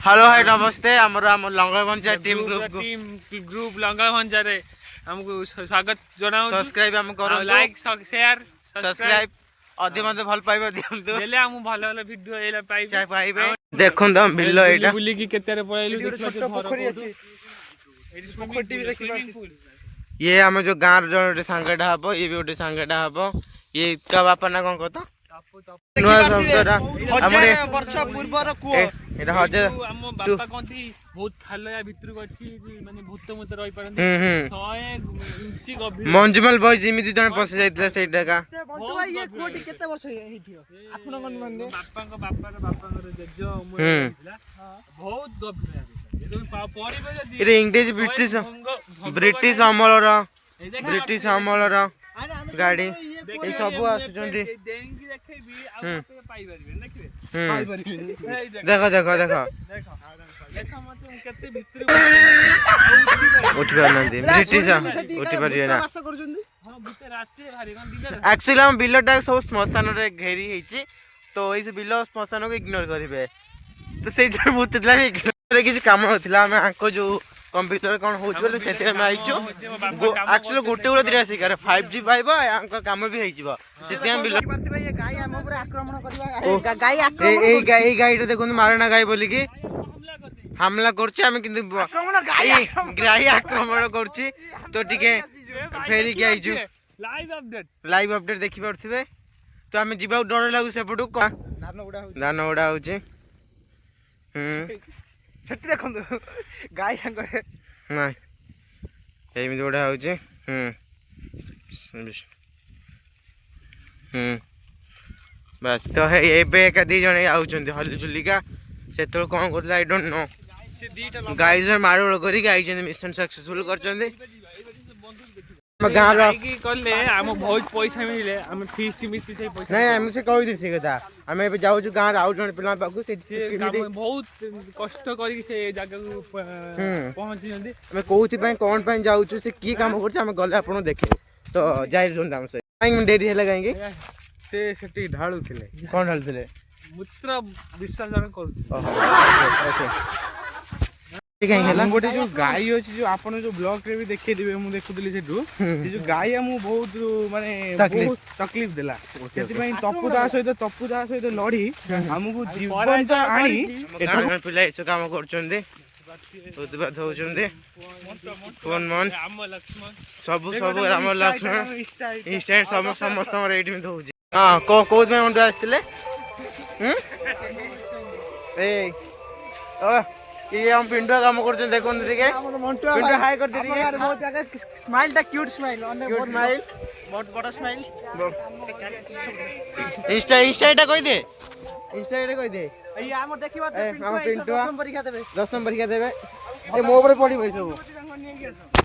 Hello hi नमस्ते आम लंगरभंजा team group लंगरभंजा रे हमको स्वागत जनाउ सब्सक्राइब हम करो लाइक शेयर सब्सक्राइब अधिक मते भल पाइबो दियंतु देले हम भल भल वीडियो एला पाइबे देखुन हम बिल्लो एटा बुली की केते रे पळैलु देखला छोट पोखरी अछि एडी पोखरी भी देखि पाछि ये हम जो गांव रे सांगडा हबो ये भी ओटे सांगडा हबो ये का बापा ना कोन कहतो नुआ शब्दरा हमरे वर्ष पूर्वर कुओ एटा हजार हम बापा कोंती बहुत खालया भितर अछि माने भूत मत रहि परन 100 इंची गभीर मंजमल बॉय जिमिति जने पसे जाइतला सेटा का बंटू भाई ये कोटी केते वर्ष हेथियो आपन मन माने बापांकर जेजो उमर हेथिला बहुत गभीर ये परिबे जदी इरे इंग्लिश ब्रिटिश अमलर गाड़ी ये सब आसुचंदी देंगी देखैबी आ पाई परबे देखिबे देखो देखो देखो देखो मते केते भितर उठी पारनांदी ब्रिटिश उठी पारिए ना वास करजुंदी हां भितर रास्ते भारी कोन दिले एक्चुअली हम बिल्लोटा सब श्मशान रे घेरी हेची तो एई से बिल्लो श्मशान को इग्नोर करिवे तो सेई जर भूतला भी इग्नोर किसी काम होतिला हम आंको जो कंप्यूटर कोन होच बोले सेते में आइचो एक्चुअली गोटे गोटे दिरा सिकार 5G पाइबो आंको काम भी हेजिबो सेते हम बिल्लो ये गाय हम ऊपर आक्रमण करबा गाय आक्रमण এই গাইটা দেখুন মারনা গাই বলি কি হামলা করছে আমি কিন্তু গাই আক্রমণ করছি তো টিকে ফেরি কি আইছু লাইভ আপডেট দেখি পারছিবে তো আমি ଯିବାକୁ ଡର ଲାଗୁ ସେପଟୁ ଧାନ ଉଡା ହଉଛି ସେଠି ଦେଖନ୍ତୁ ଗାଈ ସାଙ୍ଗରେ ନାଇଁ ଏମିତି ଉଡା ହଉଛି ବାସ୍ ତ ଏବେ ଏକା ଦି ଜଣ ଆଉଛନ୍ତି ହଲି ଝୁଲିକା ସେତେବେଳେ କଣ କରୁଥିଲା ଆଇ ଡୋଣ୍ଟ नो ଗାଈ ଜଣ ମାଡ଼ଗୋଳ କରିକି ଆଇଛନ୍ତି ମିଶନ ସକ୍ସେସଫୁଲ କରିଛନ୍ତି ଗାଁର କଲେ ଆମ ବହୁତ ପଇସା ମିଳିଲେ ଆମେ ଫିଷ୍ଟ ମିଶି ସେଇ ପଇସା ନାଇଁ ଆମେ ସେ କହିଥିଲି ସେ କଥା ଆମେ ଏବେ ଯାଉଛୁ ଗାଁରେ ଆଉ ଜଣେ ପିଲା ପାଖକୁ ସେଠି ବହୁତ କଷ୍ଟ କରିକି ସେ ଜାଗାକୁ ପହଞ୍ଚିଛନ୍ତି ଆମେ କୋଉଥିପାଇଁ କଣ ପାଇଁ ଯାଉଛୁ ସେ କି କାମ କରୁଛି ଆମେ ଗଲେ ଆପଣଙ୍କୁ ଦେଖିବୁ ତ ଯାଇ ରୁହନ୍ତୁ ଆମ ସହିତ କାହିଁକି ଡେରି ହେଲା କାହିଁକି ସେ ସେଠି ଢାଳୁଥିଲେ କଣ ଢାଳୁଥିଲେ ମୂତ୍ର ବିସର୍ଜନ କରୁଥିଲେ गोटे जो गाई अच्छी जो आप जो ब्लॉग रे भी देखिए मुझे देखुली से जो गाई आमको बहुत माने तकलीफ देला तपु दा सहित लड़ी आमको जीवन तो आनी पिला एसो काम करछन्ते उद्बाद होछन्ते फोन मन सब राम लक्ष्मण इंस्टेंट सब समस्त रेडी में होउची हां को में उंडा आस्तिले ए ओ ये हम पिंडो काम करछन देखो ठीक है पिंडो हाई कर दे ठीक बहुत जगह स्माइल टा क्यूट स्माइल क्यूट स्माइल बहुत बड़ा स्माइल इंस्टा एटा कहि दे इंस्टा एटा कहि दे ये हम देखिबा हम पिंडो दसम परीक्षा देबे ए मो ऊपर पड़ी भाई सब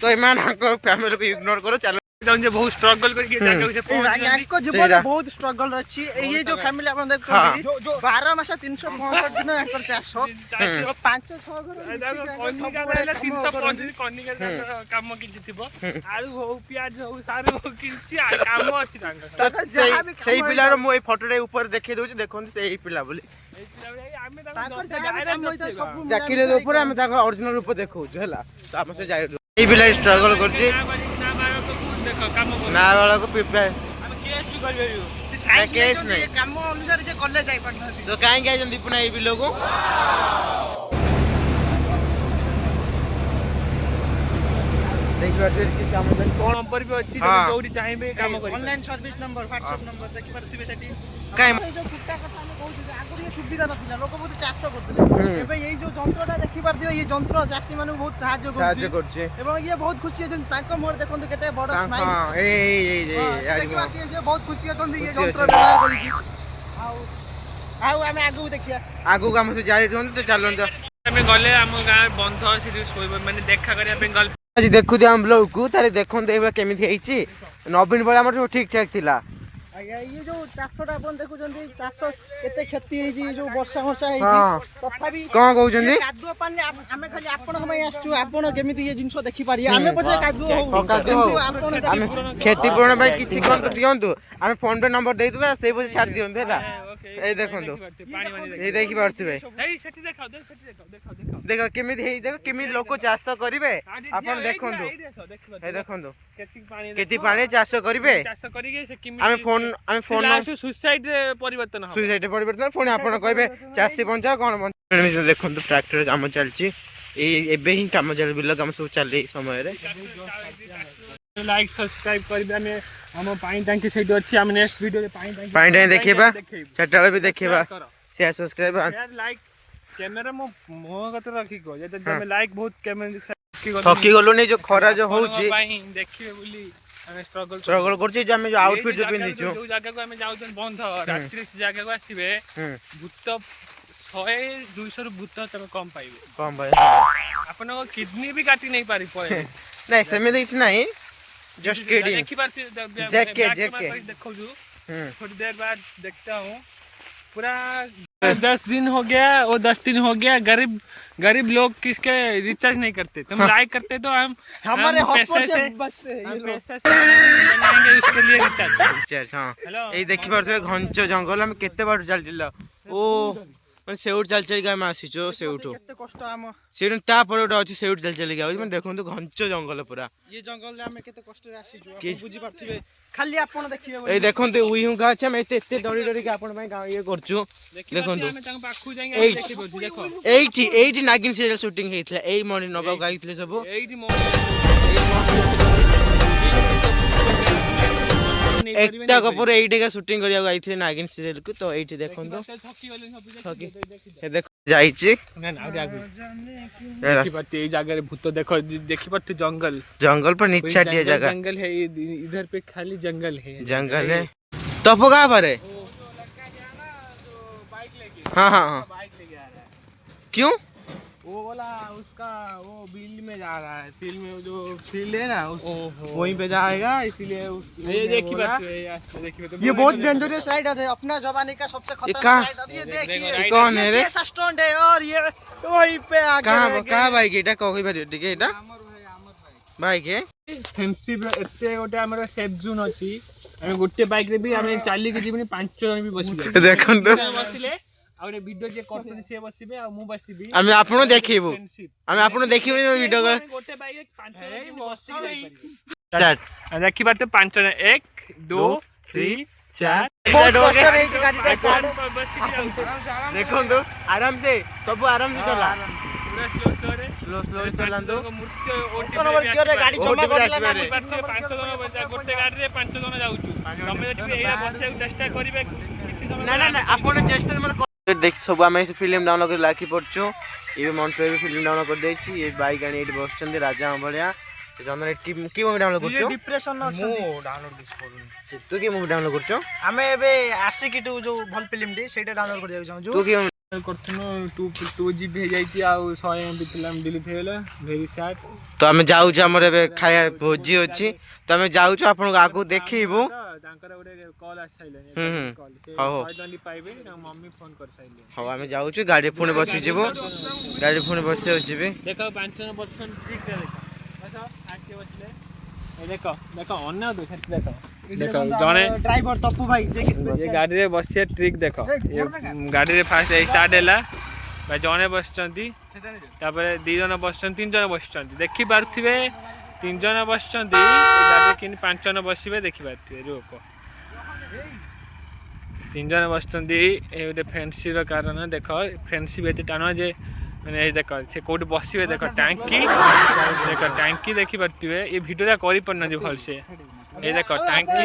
तो इमान फैमिली को इग्नोर करो चलो जे बहुत स्ट्रगल करके जाके से पहुंच को जीवन बहुत स्ट्रगल रछि ये जो फैमिली अपन देख जो 12 मास 365 दिन एकर चाष 5-6 घर 350 कनिका काम किछि थिबो आलू हो प्याज हो सारू हो किछि काम अछि तांका सेही पिलार मो ए फोटो रे ऊपर देखै दोछ देखोन सेही पिला बोली देखिले ऊपर हम ताका ओरिजिनल रूप देखौ हला तो हम से जाय ए पिला स्ट्रगल करछि ना वाला को प्रिपेयर हम केस भी कर बेरियो से केस नहीं काम अनुसार से कॉलेज जाई पड़ना तो काहे गए जन दीपुना ए बिलो को देख बाटे कि काम कोन नंबर भी अछि जोडी चाहिबे काम करी online service number WhatsApp number देखि परथिबे सेठी काहे जो कुट्टा कथा हम कहू जे आगु ये सुविधा नथिला लोक बहुत चाष करथले एबे एई जो जंत्रटा देखि परथिबे ये जंत्र चाषी मानु बहुत सहाय्य करछि एवं ये बहुत खुशी अछन ताको मोर देखंतु केते बड़ स्माइल हां ए देखि बात ये बहुत खुशी अछन ये जंत्र व्यवहार करी आउ आमे आगु देखिया आगु काम से जाई रहन तो चलन तो हमें गले हम गां बंध सिटी सोइब माने देखा करिया पे गल आज देखु जे हम ब्लॉग को तारे देखन देबा केमिति हेछि नवीन बळे हमर जो ठीक ठाक थिला आज्ञा ये जो चाषटा अपन देखु जंदी चाष केते क्षति हे जी जो वर्षा वर्षा हे जी तथापि कोन कहउ जंदी कादुआ पानी हमें खाली आपण हम आछू आपण केमिति ये जिंस देखि पारी हमें पछे कादुआ हो हम खेती पूर्ण भाई किछि कोन दियंतु हमें फोन पे नंबर दे दुबा सेही पछे छाड़ दियंतु हैला ଏଇ ଦେଖନ୍ତୁ ପାଣି ଏଇ ଦେଖି ପାରୁଥିବେ ଏଇ ସେଠି ଦେଖାଅ ଦେଖାଅ ଦେଖ କେମିତି ହେଇ ଦେଖ କେମିତି ଲୋକ ଚାଷ କରିବେ ଆପଣ ଦେଖନ୍ତୁ ଏଇ ଦେଖନ୍ତୁ କେତେ ପାଣି ଚାଷ କରିବେ ଚାଷ କରିକି ସେ ଆମେ ଫୋନ ସୁସାଇଡ୍ ରେ ପରିବର୍ତ୍ତନ ହବ ସୁଇସାଇଡ୍ ପରିବର୍ତ୍ତନ ପୁଣି ଆପଣ କହିବେ ଚାଷୀ ବଞ୍ଚାଅ କଣ ବଞ୍ଚାଅ ଦେଖନ୍ତୁ ଟ୍ରାକ୍ଟର କାମ ଚାଲିଛି ଏଇ ଏବେ ହିଁ କାମ ଚାଲିଛି ବିଲ କାମ ସବୁ ଚାଲେ ଏଇ ସମୟରେ ଲାଇକ୍ ସବସ୍କ୍ରାଇବ କରିବେ ଆମେ ଆମ ପାଣି ଟାଙ୍କି ସେଇଠି ଅଛି ଆମେ ନେକ୍ସଟ ଭିଡିଓରେ ପାଣି ଟାଙ୍କି ଦେଖିବା ଚାରିଟା ବେଳେ ବି ଦେଖିବା ସେୟାର ସବସ୍କ୍ରାଇବ ଲାଇକ୍ କ୍ୟାମେରା ମୋ କଥା ରଖି କହ ଯଦି ତମେ ଲାଇକ୍ ବହୁତ କ୍ୟାମେରା ଥକି ଗଲୁନି ଯୋଉ ଖରା ଯୋଉ ହଉଛି ଦେଖିବେ ବୋଲି ଆମେ ଷ୍ଟ୍ରଗଲ କରୁଛି ଯେ ଆମେ ଯୋଉ ଆଉଟଫିଟ୍ ଯୋଉ ପିନ୍ଧିଛୁ ଯୋଉ ଜାଗାକୁ ଆମେ ଯାଉଛନ୍ତି ବନ୍ଧ ରାତ୍ରି ସେ ଜାଗାକୁ ଆସିବେ ଭୂତ 100-200 ଭୂତ ତମେ କମ ପାଇବେ ଭାଇ ଆପଣଙ୍କ କିଡନୀ ବି କାଟି ନେଇ ପାରି ପଳେଇ ନାଇଁ ସେମିତି କିଛି ନାହିଁ जस्ट किडिंग जेके देखो थोड़ी देर बाद देखता हूँ पूरा 10 दिन हो गया और 10 दिन हो गया गरीब लोग किसके रिचार्ज नहीं करते तुम लाइक करते तो हमारे पैसे से बनाएंगे उसके लिए रिचार्ज हाँ ये देखि पारथबे घंच जंगल हम केते बार चल दिला ओ मन सेउट चल चल गाय मासी जो सेउटो केते कष्ट हम सेउट ता पर ओटा अछि सेउट चल चल गाय मन देखंतु घंच जंगल पूरा ये जंगल रे हम केते कष्ट रे आसी जो आप बुझी पारथिबे खाली आपण देखिबे ए देखंतु उही हुंगा छै हम एते एते डरी डरी के आपण पय गाय ये करछु देखंतु हम तंग पाखु जाएंगे देखिबो देखो एइटी नागिन सीरियल शूटिंग हेइतला एई मॉर्निंग नबा गाइतले सब एइटी एकता कपूर एइटी का शूटिंग करिया गाइतले नागिन सीरियल को तो एइटी देखंतु थकी हे देख जाईची ना ना आगे देखि पट्टी ए जगह रे भूत देखो देखि पट्टी जंगल पर नीचे हटिया जगह जंगल है इधर पे खाली जंगल है तपो कहां पर है हां हां हां बाइक लेके आ रहा है क्यों वो वाला उसका वो फील्ड में जा रहा है फील्ड में जो फील्ड है ना वहीं पे जाएगा इसीलिए ये देखिए ये बहुत डेंजरस राइडर है अपना जमाने का सबसे खतरनाक राइडर ये देखिए कौन है रे स्टंट है और ये वहीं पे आगे कहां बाइक एटा कहि बारी ठीक है एटा बाइक है फेंसी एते गोटे हमर सेफ जोन अछि हम गोटे बाइक रे भी हम चाली के जीवनी 5 जन भी बसिले देखन बसिले आ वीडियो जे करतनी से बसिबे आ मु बसिबी हम आपनो देखिबो हम आपनो देखिबो वीडियो गोटे बाइक 5 जन बसि जाई स्टार्ट देखि बात 5 जन 1 2 3 4 देखो आराम से सब आराम से चला स्लो स्लो चला दो गाड़ी जमा करला ना 5 जन गोटे गाड़ी रे 5 जन जाउछु तमे जति एरा बसिया चेष्टा करिवे किछि समय ना ना आपण चेष्टा मन देख सब आम फिल्म डाउनलोड कर लाखी पड़छु ये मंटू भी फिल्म डाउनलोड कर देछि ये बाइक गाड़ी एठी बसचंदी राजा भलिया जनरे की मूवी डाउनलोड करछु डिप्रेशन मो डाउनलोड करू तू की मूवी डाउनलोड करछु हमें एबे आशिकी टू जो भल फिल्म डी सेटा डाउनलोड कर जाउ चाहू तू की करथनो 2 जीबी हे जाईती आ 100 एमबी फिल्म डिलीट हेला वेरी सैड तो हमें जाऊ छ हमर एबे खाया भोजी अछि तो हमें जाऊ छ आपन आगु देखिबो तांकर ओडे कॉल आ साइले कॉल से 100 पाइबे ना मम्मी फोन कर साइले हां हमें जाऊ छ गाड़ी पुणे बसी जेबो गाड़ी पुणे बसी होजिबे देखो 5% ठीक है देखो आके बसले ए देखो देखो अन्ना देखो जने ड्राइवर तप्पू भाई ये गाड़ी रे बसिया ट्रिक देखो ये गाड़ी रे फास्ट स्टार्ट हैला भाई जने बसचंती तापर 2 जन बसचंती 3 जन बसचंती देखि पारथिबे 3 जन बसचंती ए गाड़ी किन 5 जन बसिबे देखि पारथिबे रुको 3 जन बसचंती ए ओटे फैंसी रो कारण देखो फैंसी बेते टानो जे माने देखो से कोड बसिबे देखो टैंकी देखि पारथिबे ये वीडियो करि पड़ना जे भल से ए देखो टैंकी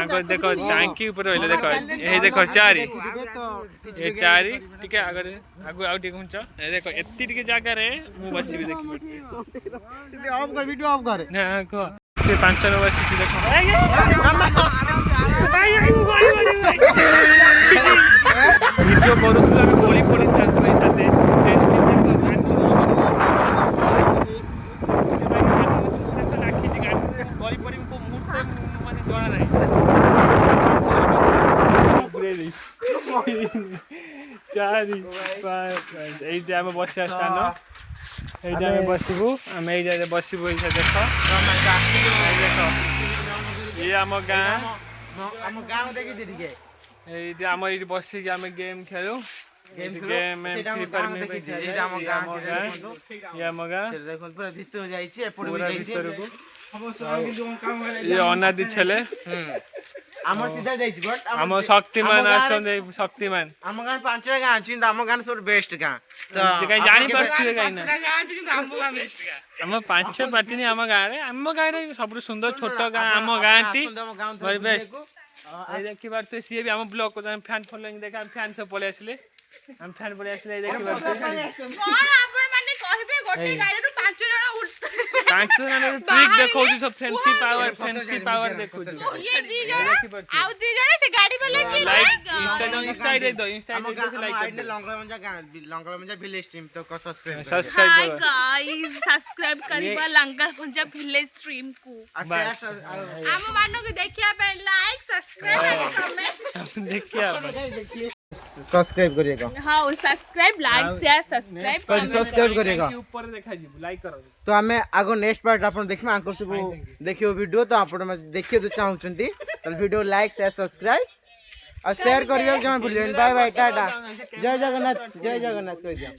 आगो देखो टैंकी ऊपर होइले देखो ए देखो 4 ये 4 ठीक है अगर आगो आउ ठीक हुंच ए देखो एत्ती टिके जागा रे मु बसिबे देखि दीदी ऑफ कर वीडियो ऑफ कर ना को से 5 जन बसि देखो वीडियो करूला हम गोली पड़ी था भाई साथे चारि एइटा हम बसिया स्थान एइटा हम बसिबू हम एइटा बसिबू इसे देखो देखो ये हम गांव हम गांव देखि दिखे ଏଇଠି ଆମ ଏଇଠି ବସିକି ଆମେ ଗେମ୍ ଖେଳୁ ଗେମ୍ ଗେମ୍ ସେଇଟା ଆମ ଫ୍ରି ଗାଁ ଫାୟାର ଦେଖିଛି ଏଇଟା ଆମ ଗାଁ ଇଏ ଆମ ଗାଁ ସେଟା ଦେଖନ୍ତୁ ପୁରା ଭିତରୁ ଯାଇଛି ଏପଟେ ବି ପୁରା ଯାଇଛି ଭିତରକୁ ସମସ୍ତେ କିନ୍ତୁ କାମ ଇଏ ଅନାଦି ଛେଲେ ଆମର ସିଧା ଯାଇଛି ବଟ୍ ଆମ ଶକ୍ତିମାନ ଆସନ୍ତି ଶକ୍ତିମାନ ଆମ ଗାଁ 5ଟା ଗାଁ ଅଛି କିନ୍ତୁ ଆମ ଗାଁ ସବୁଠୁ ବେଷ୍ଟ ଗାଁ ତ କାହିଁ ଜାଣିପାରୁଥିବେ କାହିଁକି ନା ଆମ 5 ପାଟିନି ଆମ ଗାଁରେ ସବୁଠୁ ସୁନ୍ଦର ଛୋଟ ଗାଁ ଆମ ଗାଁଟି very best। ଏଇ ଦେଖିପାରୁଥିବେ ସିଏ ବି ଆମ ବ୍ଲକ୍ ଫ୍ୟାନ୍ ଫଲୋଇଂ ଦେଖ ଆମେ ଫ୍ୟାନ୍ ସବୁ ପଳେଇ ଆସିଲେ ଆମେ ଫ୍ୟାନ୍ ପଳେଇ ଆସିଲେ ଏଇ ଦେଖିପାରୁଥିବେ ପାଞ୍ଚ ଜଣ ଟ୍ରିକ୍ ଦେଖଉଛି ସବୁ ଫ୍ରେଣ୍ଡସି ପାୱାର ଦେଖଉଛି ଇନଷ୍ଟା ଆଇଡି ଦो ଇନଷ୍ଟା ଆଇଡି ଆମ ଆଇଡି ଲଙ୍ଗଳମଞ୍ଜା ଭିଲେଜ टीम तो सब्सक्राइब ସବସ୍କ୍ରାଇବ କର गाइस सब्सक्राइब करिबा लंगड़खंजा विलेज स्ट्रीम को हम मानो को देखिया पे लाइक सब्सक्राइब कमेंट ଦେଖିଆ सब्सक्राइब करिएगा हां subscribe like share subscribe subscribe करिएगा ऊपर देखा जी लाइक करो तो आमे आगो नेक्स्ट पार्ट आपण देखिबा आंकर सब देखियो वीडियो तो आपण देखियो तो चाहउचंती तो वीडियो लाइक शेयर सब्सक्राइब और शेयर करियो जमा भूलियन बाय बाय टाटा जय जगन्नाथ कह दिया